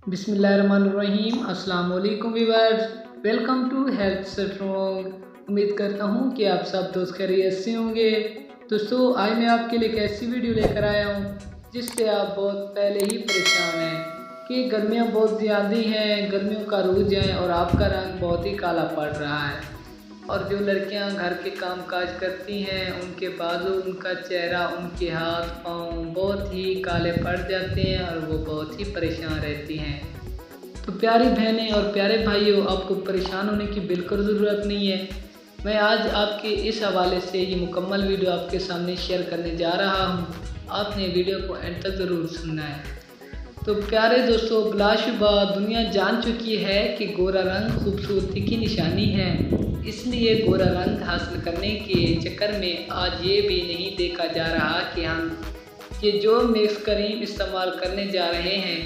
बिस्मिल्लाहिर्रहमानिर्रहीम। अस्सलाम वालेकुम व्यूअर्स, वेलकम टू HealthStrong। उम्मीद करता हूँ कि आप सब दोस्त खैरियत से होंगे। दोस्तों, आज मैं आपके लिए एक ऐसी वीडियो लेकर आया हूँ जिससे आप बहुत पहले ही परेशान हैं कि गर्मियाँ बहुत ज़्यादा हैं, गर्मियों का रूज है और आपका रंग बहुत ही काला पड़ रहा है। और जो लड़कियां घर के काम काज करती हैं उनके बाजू, उनका चेहरा, उनके हाथ पाँव बहुत ही काले पड़ जाते हैं और वो बहुत ही परेशान रहती हैं। तो प्यारी बहनें और प्यारे भाइयों, आपको परेशान होने की बिल्कुल ज़रूरत नहीं है। मैं आज आपके इस हवाले से ये मुकम्मल वीडियो आपके सामने शेयर करने जा रहा हूँ। आपने वीडियो को एंड तक ज़रूर सुनना है। तो प्यारे दोस्तों, बिलाशुबा दुनिया जान चुकी है कि गोरा रंग खूबसूरती की निशानी है। इसलिए गोरा रंग हासिल करने के चक्कर में आज ये भी नहीं देखा जा रहा कि हम ये जो मिक्स क्रीम इस्तेमाल करने जा रहे हैं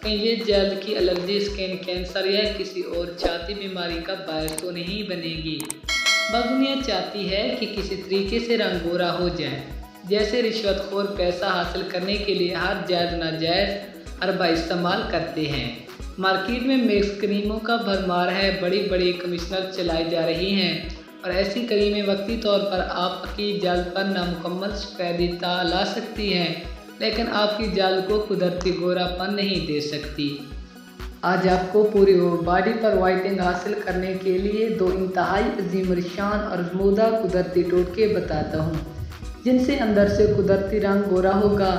कहीं ये जल्द की एलर्जी, स्किन कैंसर या किसी और छाती बीमारी का बायस तो नहीं बनेगी। बस दुनिया चाहती है कि किसी तरीके से रंग गोरा हो जाए। जैसे रिश्वतखोर पैसा हासिल करने के लिए हर जायज़ नाजायज़ अरबा इस्तेमाल करते हैं। मार्केट में मिक्स क्रीमों का भरमार है, बड़ी बड़ी कमिश्नर चलाई जा रही हैं और ऐसी क्रीमें वक्ती तौर पर आपकी जल्द पर नामुकम्मल सफेदीता ला सकती हैं, लेकिन आपकी जल्द को कुदरती गोरापन नहीं दे सकती। आज आपको पूरी बॉडी पर वाइटनिंग हासिल करने के लिए दो इंतहाई अजीम शान और अज़मूदा कुदरती टोटके बताता हूँ, जिनसे अंदर से कुदरती रंग गोरा होगा।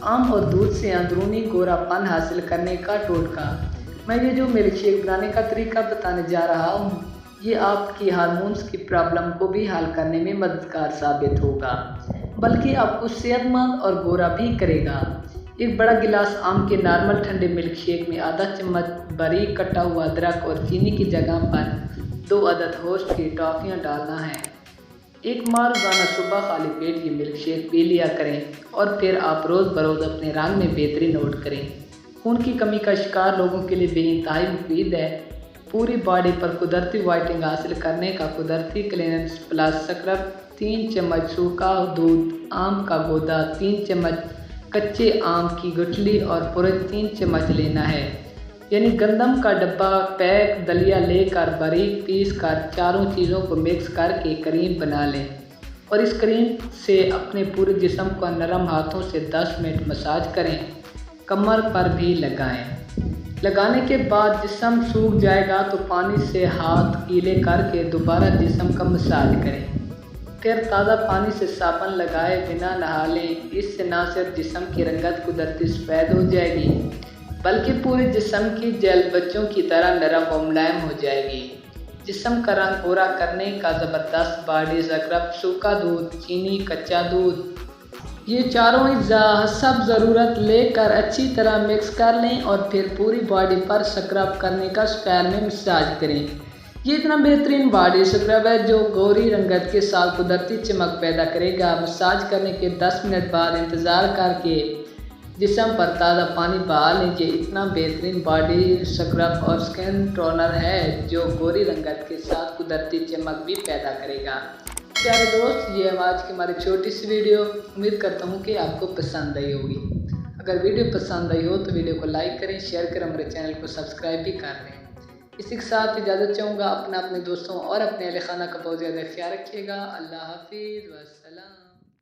आम और दूध से अंदरूनी गोरापन हासिल करने का टोटका। मैं ये जो मिल्क शेक बनाने का तरीका बताने जा रहा हूँ, ये आपकी हार्मोन्स की प्रॉब्लम को भी हल करने में मददगार साबित होगा, बल्कि आपको सेहतमंद और गोरा भी करेगा। एक बड़ा गिलास आम के नॉर्मल ठंडे मिल्क शेक में आधा चम्मच बारीक कटा हुआ अदरक और चीनी की जगह पर 2 अदद होस्ट की टॉफ़ियाँ डालना है। एक माह रोज़ाना सुबह खाली पेट ये मिल्क शेक पी लिया करें और फिर आप रोज़ बरोज़ अपने रंग में बेहतरी नोट करें। खून की कमी का शिकार लोगों के लिए बेइंतहाई मुफीद है। पूरी बॉडी पर कुदरती वाइटनिंग हासिल करने का कुदरती क्लीनेंस प्लस स्क्रब 3 चम्मच सूखा दूध, आम का गूदा 3 चम्मच, कच्चे आम की गुठली और पूरे 3 चम्मच लेना है। यानी गंदम का डब्बा पैक दलिया लेकर बारीक पीस कर चारों चीज़ों को मिक्स करके क्रीम बना लें और इस क्रीम से अपने पूरे जिस्म को नरम हाथों से 10 मिनट मसाज करें। कमर पर भी लगाएं। लगाने के बाद जिस्म सूख जाएगा तो पानी से हाथ गीले करके दोबारा जिस्म का मसाज करें। फिर ताज़ा पानी से साबुन लगाए बिना नहा लें। इससे न सिर्फ जिस्म की रंगत कुदरती सफ़ेद हो जाएगी, बल्कि पूरे जिस्म की जेल बच्चों की तरह नरम व मुलायम हो जाएगी। जिस्म का रंग गोरा करने का ज़बरदस्त बॉडी स्क्रब सूखा दूध, चीनी, कच्चा दूध, ये चारों अज्जा सब ज़रूरत लेकर अच्छी तरह मिक्स कर लें और फिर पूरी बॉडी पर स्क्रब करने का स्पेल में मसाज करें। ये इतना बेहतरीन बॉडी स्क्रब है जो गोरी रंगत के साथ कुदरती चमक पैदा करेगा। मसाज करने के 10 मिनट बाद इंतज़ार करके जिस्म पर ताज़ा पानी बहा लीजिए। इतना बेहतरीन बॉडी स्क्रब और स्किन टोनर है जो गोरी रंगत के साथ कुदरती चमक भी पैदा करेगा। प्यारे दोस्त, ये आज की हमारी छोटी सी वीडियो, उम्मीद करता हूँ कि आपको पसंद आई होगी। अगर वीडियो पसंद आई हो तो वीडियो को लाइक करें, शेयर करें, हमारे चैनल को सब्सक्राइब भी कर लें। इसी के साथ इजाज़त चाहूँगा। अपने दोस्तों और अपने अहल खाना का बहुत ज़्यादा ख्याल रखिएगा। अल्लाह हाफिज़ वस्सलाम।